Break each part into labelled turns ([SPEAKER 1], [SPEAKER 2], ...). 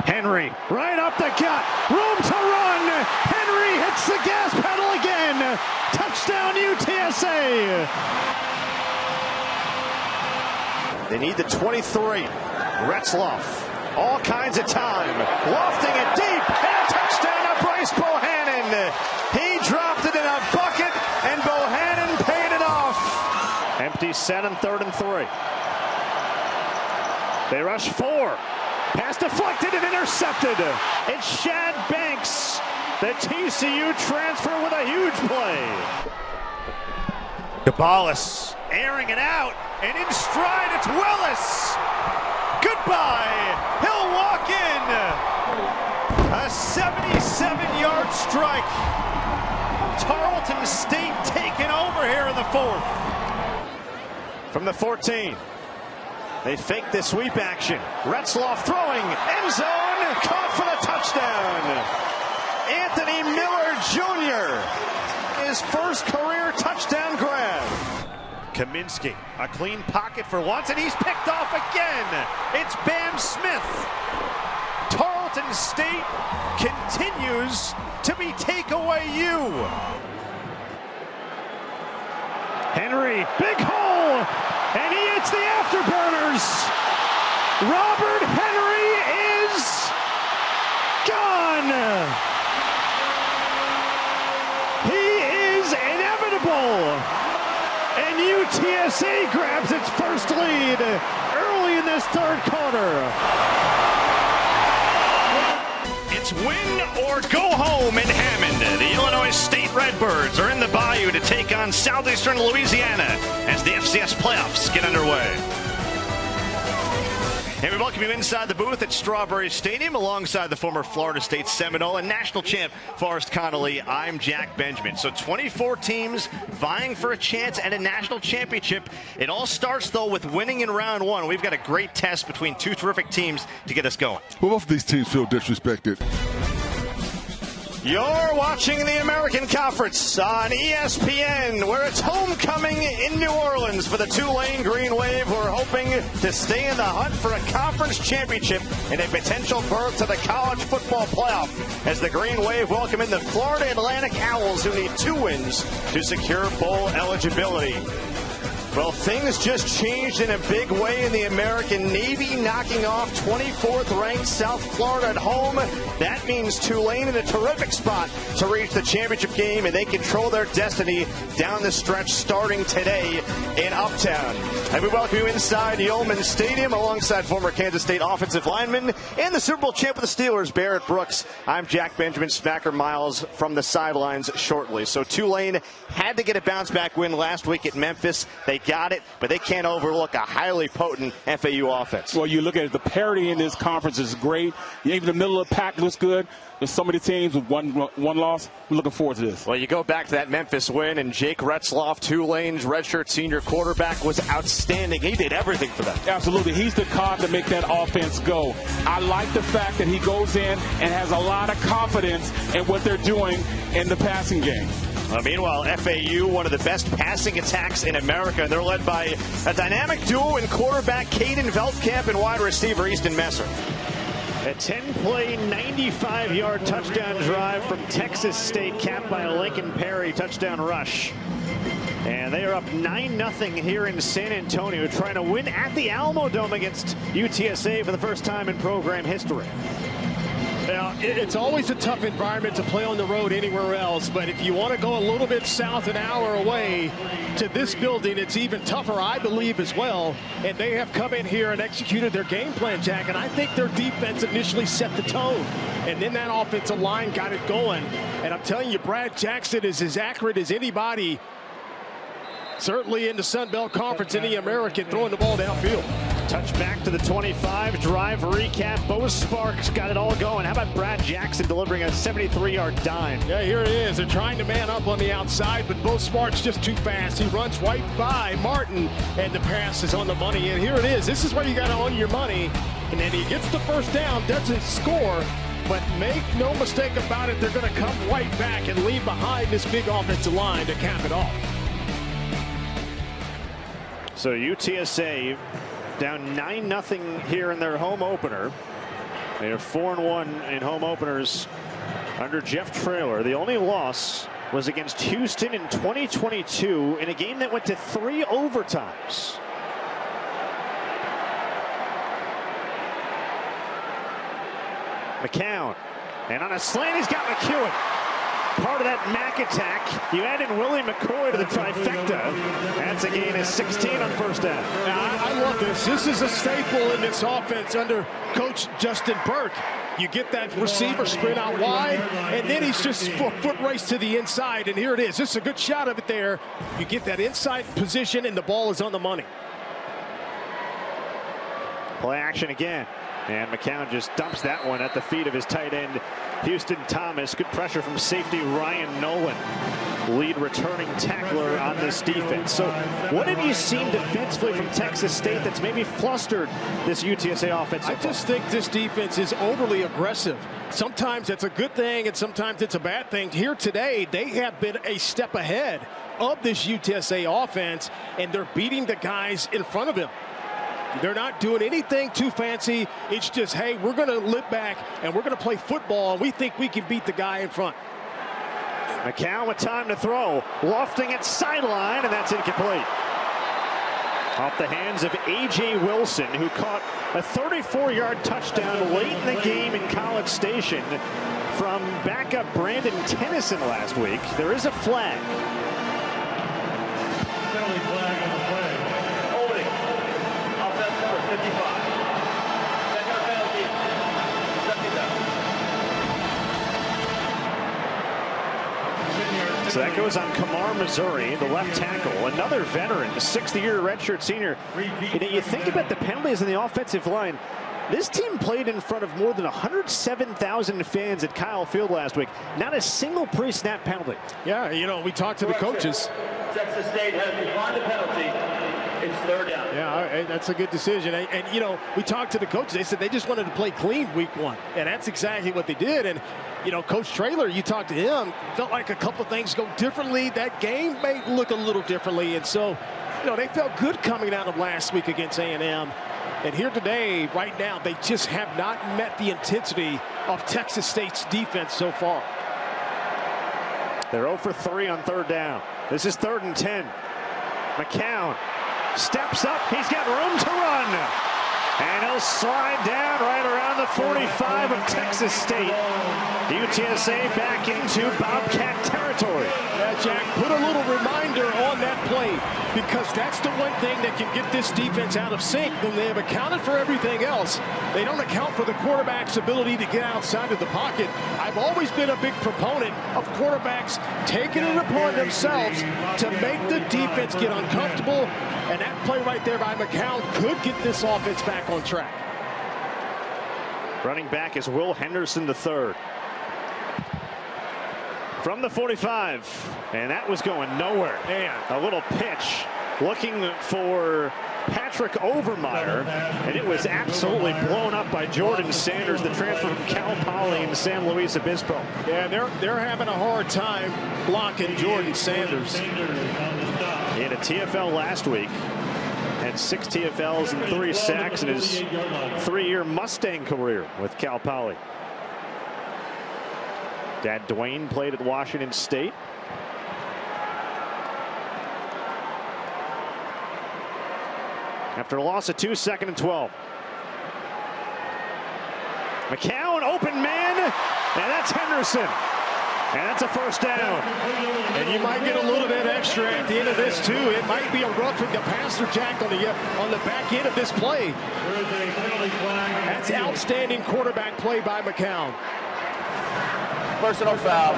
[SPEAKER 1] Henry, right up the gut, room to run. Henry hits the gas pedal again. Touchdown UTSA.
[SPEAKER 2] They need the 23. Retzloff, all kinds of time, lofting it deep, and a touchdown to Bryce Bohannon. He dropped it in a bucket, and Bohannon paid it off.
[SPEAKER 1] Empty set on 3rd and 3. They rush 4. Pass deflected and intercepted. It's Shad Banks, the TCU transfer, with a huge play. Gabalis airing it out, and in stride it's Willis. Goodbye. He'll walk in. A 77-yard strike. Tarleton State taking over here in the 4th.
[SPEAKER 2] From the 14. They fake the sweep action. Retzloff throwing. End zone. Caught for the touchdown. Anthony Miller Jr. His first career touchdown grab.
[SPEAKER 1] Kaminsky, a clean pocket for once, and he's picked off again. It's Bam Smith. Tarleton State continues to be takeaway U. Henry, big hole, and he hits the afterburners. Robert Henry is gone. He is inevitable. And UTSA grabs its first lead early in this 3rd quarter. It's win or go home in Hammond. The Illinois State Redbirds are in the Bayou to take on Southeastern Louisiana as the FCS playoffs get underway. And we welcome you inside the booth at Strawberry Stadium alongside the former Florida State Seminole and national champ Forrest Connolly. I'm Jack Benjamin. So 24 teams vying for a chance at a national championship. It all starts, though, with winning in round 1. We've got a great test between 2 terrific teams to get us going.
[SPEAKER 3] Well, both of these teams feel disrespected.
[SPEAKER 2] You're watching the American Conference on ESPN, where it's homecoming in New Orleans for the Tulane Green Wave, who are hoping to stay in the hunt for a conference championship and a potential berth to the college football playoff, as the Green Wave welcome in the Florida Atlantic Owls, who need 2 wins to secure bowl eligibility. Well, things just changed in a big way in the American Navy, knocking off 24th-ranked South Florida at home. That means Tulane in a terrific spot to reach the championship game, and they control their destiny down the stretch starting today in Uptown. And we welcome you inside Yeoman Stadium alongside former Kansas State offensive lineman and the Super Bowl champ of the Steelers, Barrett Brooks. I'm Jack Benjamin. Smacker Miles from the sidelines shortly. So Tulane had to get a bounce-back win last week at Memphis. They got it, but they can't overlook a highly potent FAU offense.
[SPEAKER 4] Well, you look at it, the parity in this conference is great. Even the middle of the pack looks good. There's so many teams with one loss. We're looking forward to this.
[SPEAKER 2] Well, you go back to that Memphis win, and Jake Retzloff, Tulane's redshirt senior quarterback, was outstanding. He did everything for them.
[SPEAKER 4] Absolutely. He's the cog to make that offense go. I like the fact that he goes in and has a lot of confidence in what they're doing in the passing game.
[SPEAKER 2] Meanwhile, FAU, one of the best passing attacks in America. They're led by a dynamic duo in quarterback Caden Veldkamp and wide receiver Easton Messer.
[SPEAKER 1] A 10-play, 95-yard touchdown drive from Texas State, capped by a Lincoln Perry touchdown rush. And they are up 9-0 here in San Antonio, trying to win at the Alamo Dome against UTSA for the first time in program history.
[SPEAKER 5] Now, it's always a tough environment to play on the road anywhere else, but if you want to go a little bit south, an hour away to this building, it's even tougher, I believe, as well. And they have come in here and executed their game plan, Jack, and I think their defense initially set the tone. And then that offensive line got it going. And I'm telling you, Brad Jackson is as accurate as anybody, certainly in the Sun Belt Conference, in the American, throwing the ball downfield.
[SPEAKER 1] Touch back to the 25, drive recap. Bo Sparks got it all going. How about Brad Jackson delivering a 73-yard dime?
[SPEAKER 5] Yeah, here it is. They're trying to man up on the outside, but Bo Sparks just too fast. He runs right by Martin, and the pass is on the money. And here it is. This is where you got to own your money. And then he gets the first down, doesn't score, but make no mistake about it, they're going to come right back and leave behind this big offensive line to cap it off.
[SPEAKER 1] So UTSA down 9-0 here in their home opener.
[SPEAKER 2] They are 4-1 in home openers under Jeff Traylor. The only loss was against Houston in 2022 in a game that went to 3 overtimes. McCown, and on a slant he's got McEwen. Part of that Mac attack. You add in Willie McCoy to the trifecta. That's a gain of 16 on first down.
[SPEAKER 5] I love this. This is a staple in this offense under Coach Justin Burke. You get that receiver sprint out wide, and then he's just foot race to the inside, and here it is. This is a good shot of it there. You get that inside position, and the ball is on the money.
[SPEAKER 2] Play action again. And McCown just dumps that one at the feet of his tight end, Houston Thomas. Good pressure from safety Ryan Nolan, lead returning tackler on this defense. So what have you seen defensively from Texas State that's maybe flustered this UTSA offense?
[SPEAKER 5] I just think this defense is overly aggressive. Sometimes it's a good thing and sometimes it's a bad thing. Here today, they have been a step ahead of this UTSA offense, and they're beating the guys in front of him. They're not doing anything too fancy. It's just, hey, we're going to lit back and we're going to play football, and we think we can beat the guy in front.
[SPEAKER 2] McCown with time to throw, lofting it sideline, and that's incomplete. Off the hands of A.J. Wilson, who caught a 34-yard touchdown late in the game in College Station from backup Brandon Tennyson last week. There is a flag.
[SPEAKER 6] Penalty flag on the play. Holding. Offense number 55. Second penalty. Second down.
[SPEAKER 2] So that goes on Kamar Missouri, the left tackle. Another veteran, a 6th-year redshirt senior. You think about the penalties in the offensive line. This team played in front of more than 107,000 fans at Kyle Field last week. Not a single pre-snap penalty.
[SPEAKER 5] Yeah, you know, we talked to the coaches.
[SPEAKER 6] Texas State has declined the penalty. It's third down.
[SPEAKER 5] Yeah, that's a good decision. And, you know, we talked to the coaches. They said they just wanted to play clean week 1. And that's exactly what they did. And, you know, Coach Traylor, you talked to him, felt like a couple of things go differently. That game may look a little differently. And so, you know, they felt good coming out of last week against A&M. And here today, right now, they just have not met the intensity of Texas State's defense so far.
[SPEAKER 2] They're 0 for 3 on third down. This is 3rd and 10. McCown steps up. He's got room to run. And he'll slide down right around the 45 of Texas State. UTSA back into Bobcat territory.
[SPEAKER 5] Yeah, Jack, put a little reminder on that play, because that's the one thing that can get this defense out of sync. When they have accounted for everything else, they don't account for the quarterback's ability to get outside of the pocket. I've always been a big proponent of quarterbacks taking it upon themselves to make the defense get uncomfortable, and that play right there by McCown could get this offense back on track.
[SPEAKER 2] Running back is Will Henderson III. From the 45, and that was going nowhere.
[SPEAKER 5] Man.
[SPEAKER 2] A little pitch looking for Patrick Overmeyer, and it was absolutely blown up by Jordan Sanders, the transfer from Cal Poly in San Luis Obispo.
[SPEAKER 5] Yeah, they're having a hard time blocking Jordan Sanders.
[SPEAKER 2] He had a TFL last week, had 6 TFLs and 3 sacks in his 3-year Mustang career with Cal Poly. Dad Dwayne played at Washington State. After a loss of 2, 2nd and 12. McCown, open man, and that's Henderson. And that's a first down.
[SPEAKER 5] And you might get a little bit extra at the end of this, too. It might be a roughing the passer, Jack, on the back end of this play. That's outstanding quarterback play by McCown.
[SPEAKER 6] Personal foul.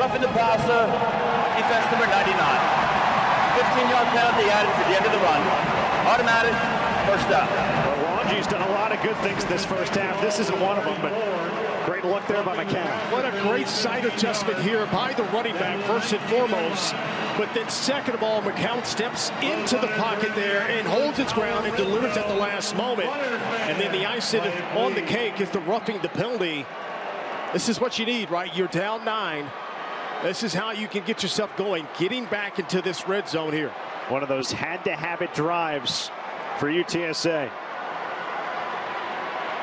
[SPEAKER 6] Roughing the passer. Defense number 99. 15-yard penalty added to the end of the run. Automatic first down.
[SPEAKER 2] Well, Longy's done a lot of good things this first half. This isn't one of them, but great look there by McCown.
[SPEAKER 5] What a great sight adjustment here by the running back, first and foremost. But then second of all, McCown steps into the pocket there and holds its ground and delivers at the last moment. And then the icing on the cake is the roughing the penalty. This is what you need, right? You're down 9. This is how you can get yourself going, getting back into this red zone here.
[SPEAKER 2] One of those had-to-have-it drives for UTSA.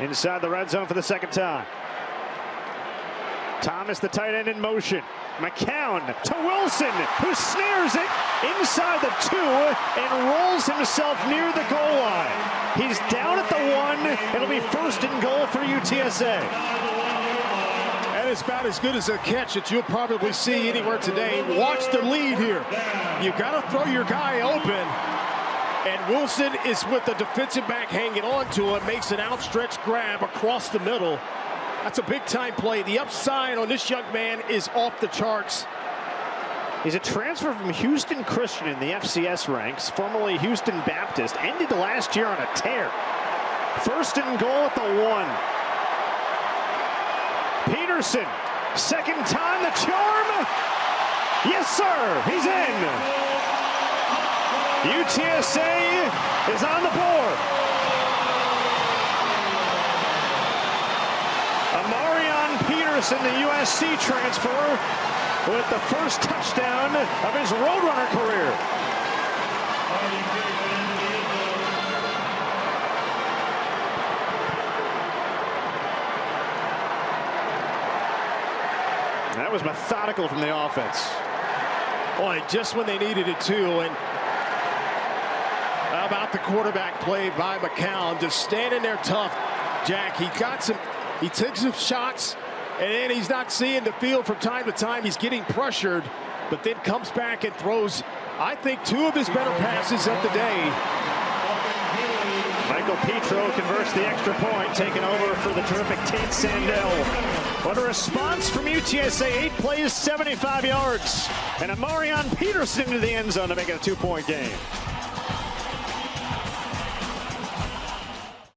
[SPEAKER 2] Inside the red zone for the second time. Thomas, the tight end, in motion. McCown to Wilson, who snares it inside the 2 and rolls himself near the goal line. He's down at the 1. It'll be first and goal for UTSA.
[SPEAKER 5] That is about as good as a catch that you'll probably see anywhere today. Watch the lead here. You got to throw your guy open. And Wilson is with the defensive back hanging on to him, makes an outstretched grab across the middle. That's a big-time play. The upside on this young man is off the charts.
[SPEAKER 2] He's a transfer from Houston Christian in the FCS ranks, formerly Houston Baptist. Ended last year on a tear. First and goal at the 1. Peterson, second time the charm. Yes, sir, he's in. UTSA is on the board. Amarion Peterson, the USC transfer, with the first touchdown of his Roadrunner career. That was methodical from the offense.
[SPEAKER 5] Boy, just when they needed it too. And how about the quarterback play by McCown, just standing there tough. Jack, he took some shots, and then he's not seeing the field from time to time. He's getting pressured, but then comes back and throws, I think, 2 of his better passes of the day.
[SPEAKER 2] Michael Petro converts the extra point, taking over for the terrific Tate Sandell. What a response from UTSA. 8 plays, 75 yards. And Amarion Peterson into the end zone to make it a 2-point game.